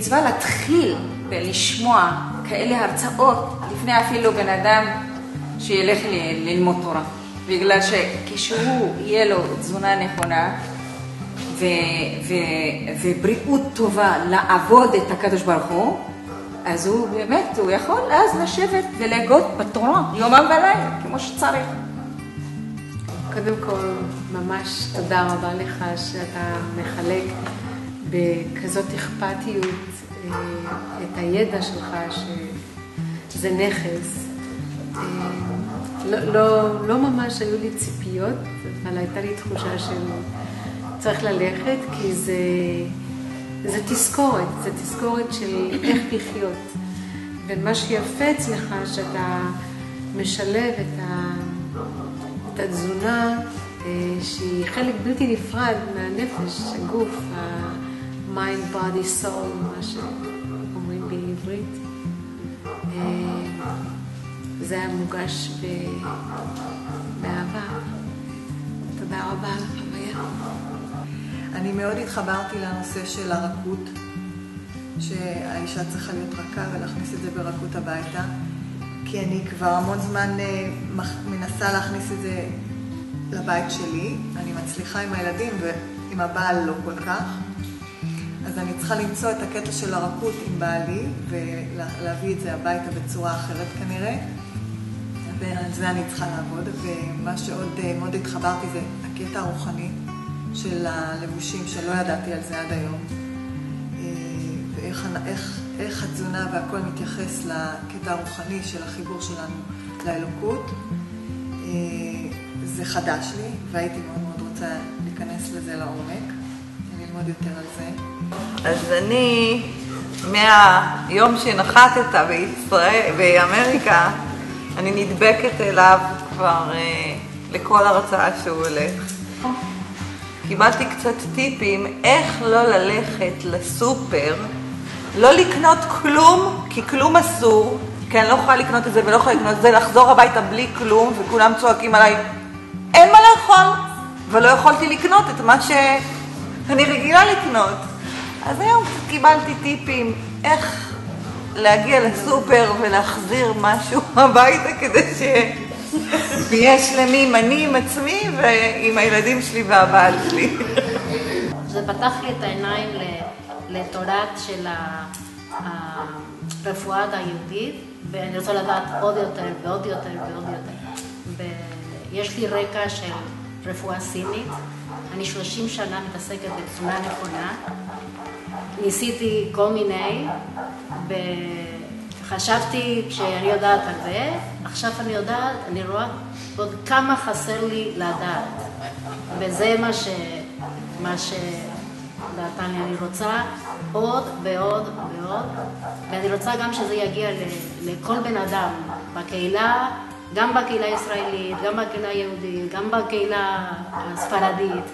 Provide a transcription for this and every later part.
מצווה להתחיל ולשמוע כאלה הרצאות לפני אפילו בן אדם שילך ללמוד תורה. בגלל שכשהוא יהיה לו תזונה נכונה ובריאות טובה לעבוד את הקדוש ברוך הוא, אז הוא באמת, הוא יכול אז לשבת ולהגות בתורה יומם ולילה, כמו שצריך. קודם כל, ממש תודה רבה לך שאתה מחלק בכזאת אכפתיות את הידע שלך, שזה נכס. לא ממש היו לי ציפיות, אבל הייתה לי תחושה שצריך ללכת, כי זה תזכורת של איך לחיות. ומה שיפה אצלך, שאתה משלב את התזונה, שהיא חלק בלתי נפרד מהנפש, הגוף, ה-mind, body, soul, מה שאומרים בעברית. זה היה מוגש באהבה. תודה רבה על החוויה. אני מאוד התחברתי לנושא של הרכות, שהאישה צריכה להיות רכה ולהכניס את זה ברכות הביתה, כי אני כבר המון זמן מנסה להכניס את זה לבית שלי. אני מצליחה עם הילדים ועם הבעל לא כל כך, אז אני צריכה למצוא את הקטע של הרכות עם בעלי ולהביא את זה הביתה בצורה אחרת כנראה, ועל זה אני צריכה לעבוד. ומה שעוד מאוד התחברתי זה הקטע הרוחני של הלבושים, שלא ידעתי על זה עד היום, ואיך התזונה והכל מתייחס לקטע הרוחני של החיבור שלנו לאלוקות. זה חדש לי, והייתי מאוד מאוד רוצה להיכנס לזה לעומק, ללמוד יותר על זה. אז אני, מהיום שנחתת בישראל, באמריקה, אני נדבקת אליו כבר לכל הרצאה שהוא הולך. קיבלתי קצת טיפים איך לא ללכת לסופר, לא לקנות כלום, כי כלום אסור, כי אני לא יכולה לקנות את זה ולא יכולה לקנות את זה, לחזור הביתה בלי כלום, וכולם צועקים עליי, אין מה לאכול, ולא יכולתי לקנות את מה שאני רגילה לקנות. אז היום קצת קיבלתי טיפים איך להגיע לסופר ולהחזיר משהו הביתה כדי ויש שלמים, אני עם עצמי ועם הילדים שלי והבעל שלי. זה פתח לי את העיניים לתורת של הרפואה היהודית, ואני רוצה לדעת עוד יותר ועוד יותר ועוד יותר. יש לי רקע של רפואה סינית, אני 30 שנה מתעסקת בתזונה נכונה, ניסיתי כל מיני, וחשבתי שאני יודעת על זה, עכשיו אני יודעת, אני רואה עוד כמה חסר לי לדעת, וזה מה שדעתני, אני רוצה עוד ועוד ועוד, ואני רוצה גם שזה יגיע לכל בן אדם, בקהילה, גם בקהילה הישראלית, גם בקהילה היהודית, גם בקהילה הספרדית.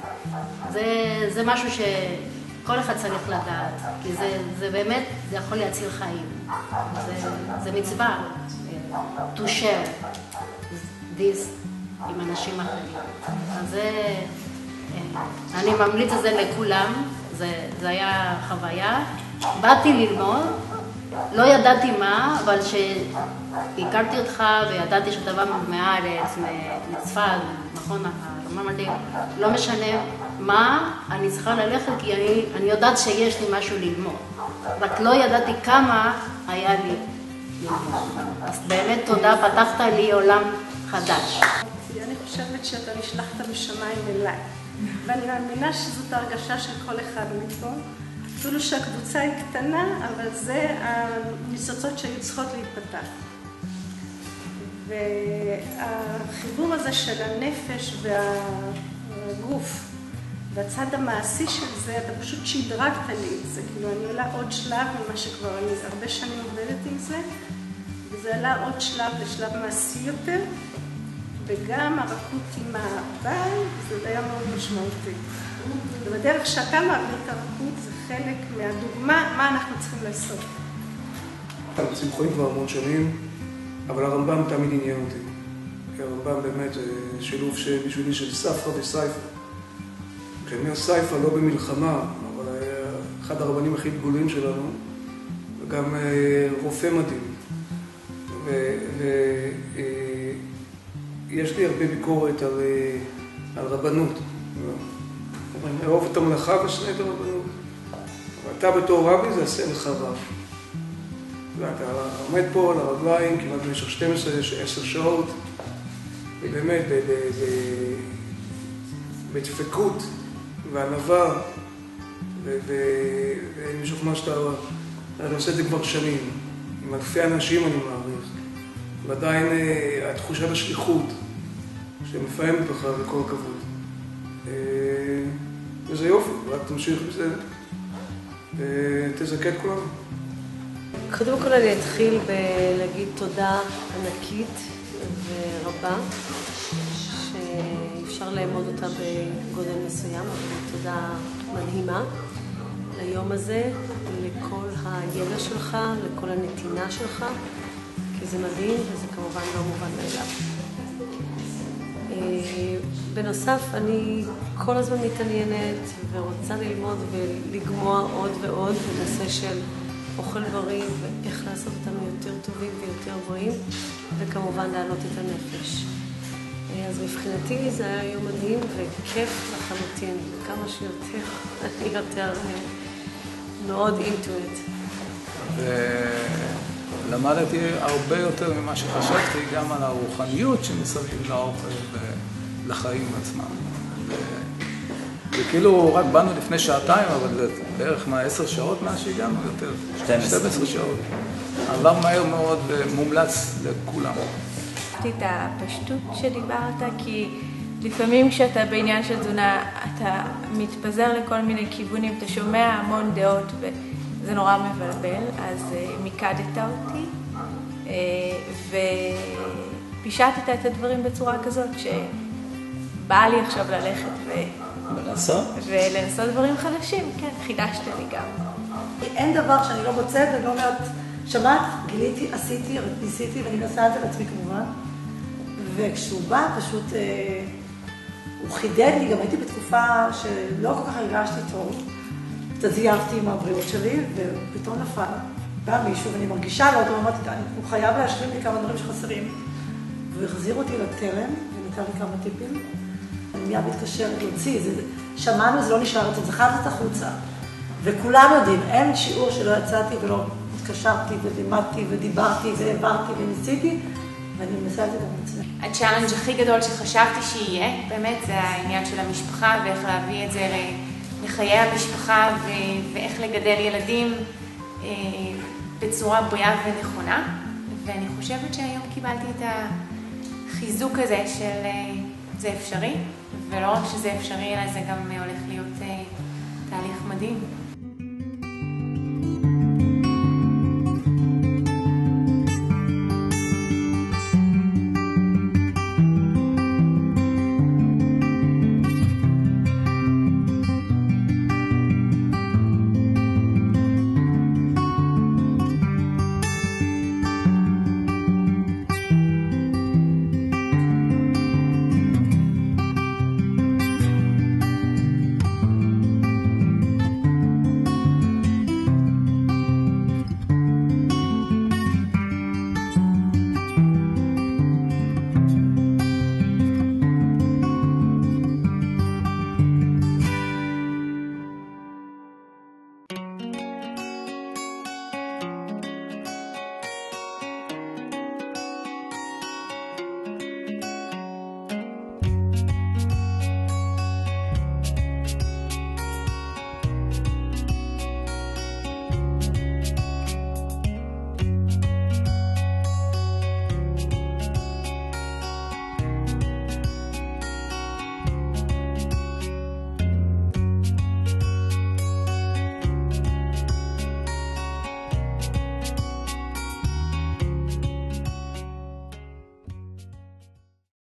זה משהו שכל אחד צריך לדעת, כי זה באמת, זה יכול להציל חיים. זה מצווה, to share this עם אנשים אחרים. אז אני ממליץ את זה לכולם, זה היה חוויה. באתי ללמוד, לא ידעתי מה, אבל שהכרתי אותך וידעתי שאתה בא מהארץ, מצפת, נכון, אמרתי, לא משנה מה, אני צריכה ללכת כי אני יודעת שיש לי משהו ללמוד. רק לא ידעתי כמה היה לי ללמוד. אז באמת תודה, פתחת לי עולם חדש. אני חושבת שאתה נשלחת משמיים אליי, ואני מאמינה שזאת הרגשה של כל אחד מפה. אפילו שהקבוצה היא קטנה, אבל זה הניצוצות שהיו צריכות להתפתח. והחיבור הזה של הנפש והגוף, והצד המעשי של זה, אתה פשוט שדרגת לי את זה. כאילו, אני עולה עוד שלב ממה שכבר אני הרבה שנים עובדת עם זה, וזה עלה עוד שלב לשלב מעשי יותר, וגם הרכות עם הבעל, זה היה מאוד משמעותי. ובדרך שאתה מעביר את הרכות, זה חלק מהדוגמה, מה אנחנו צריכים לעשות. אנחנו צמחויים כבר המון שנים, אבל הרמב"ם תמיד עניין אותי. כי הרמב"ם באמת זה שילוב בשבילי של ספרא וסייפא. כשאני אומר סייפא לא במלחמה, אבל אחד הרבנים הכי דגולים שלנו, גם רופא מדהים. ויש לי הרבה ביקורת על רבנות. אומרים, אהוב את המלאכה ושנא את הרבנות. אבל אתה בתור רבי זה עשה לך רב. ואתה עומד פה על הרגליים כמעט במשך 12-10 שעות, ובאמת בדפקות וענווה, ואני משוכנע שאתה עושה את זה כבר שנים, עם אלפי אנשים אני מעריך, ועדיין התחושת השליחות שמפעמת בך בכל הכבוד. וזה יופי, רק תמשיך בזה ותזכה את כולנו. קודם כל אני אתחיל בלהגיד תודה ענקית ורבה, שאפשר לאמוד אותה בגודל מסוים, אבל תודה מדהימה ליום הזה, לכל הידע שלך, לכל הנתינה שלך, כי זה מדהים וזה כמובן לא מובן מאליו. בנוסף, אני כל הזמן מתעניינת ורוצה ללמוד ולגמוע עוד ועוד בנושא של אוכל בריא ואיך לעשות אותנו יותר טובים ויותר בריאים, וכמובן להעלות את הנפש. אז מבחינתי זה היה יום מדהים וכיף לחלוטין. כמה שיותר, אני יותר מאוד into it. ולמדתי הרבה יותר ממה שחשבתי, גם על הרוחניות שמסביב לאוכל ולחיים עצמם. וכאילו רק באנו לפני שעתיים, אבל זה בערך 10 שעות מאז שהגענו יותר. 12 שעות. עבר מהר מאוד ומומלץ לכולם. אהבתי את הפשטות שדיברת, כי לפעמים כשאתה בעניין של תזונה, אתה מתפזר לכל מיני כיוונים, אתה שומע המון דעות וזה נורא מבלבל, אז מיקדת אותי ופישטת את הדברים בצורה כזאת שבאה לי עכשיו ללכת ולנסות דברים חדשים. כן, חידשת לי גם. אין דבר שאני לא מוצאת, אני לא אומרת, שמעת, גיליתי, עשיתי, ניסיתי ואני מנסה את זה לעצמי כמובן. וכשהוא בא פשוט, הוא חידד לי, גם הייתי בתקופה שלא כל כך הרגשתי טוב. קצת זייפתי עם הבריאות שלי ופתאום נפל. בא מישהו ואני מרגישה לו, אמרתי, הוא חייב להשלים לי כמה דברים שחסרים. והוא החזיר אותי לתרם ונתן לי כמה טיפים. אני מיד מתקשרת להוציא, שמענו, זה לא נשאר אצל, זה חייב לצאת החוצה. וכולם יודעים, אין שיעור שלא יצאתי ולא התקשרתי ולימדתי ודיברתי והעברתי וניסיתי, ואני מנסה את זה גם לעצמי. הצ'אלנג' הכי גדול שחשבתי שיהיה, באמת, זה העניין של המשפחה ואיך להביא את זה לחיי המשפחה ואיך לגדל ילדים בצורה בריאה ונכונה. ואני חושבת שהיום קיבלתי את החיזוק הזה של זה אפשרי, ולא רק שזה אפשרי, אלא זה גם הולך להיות תהליך מדהים.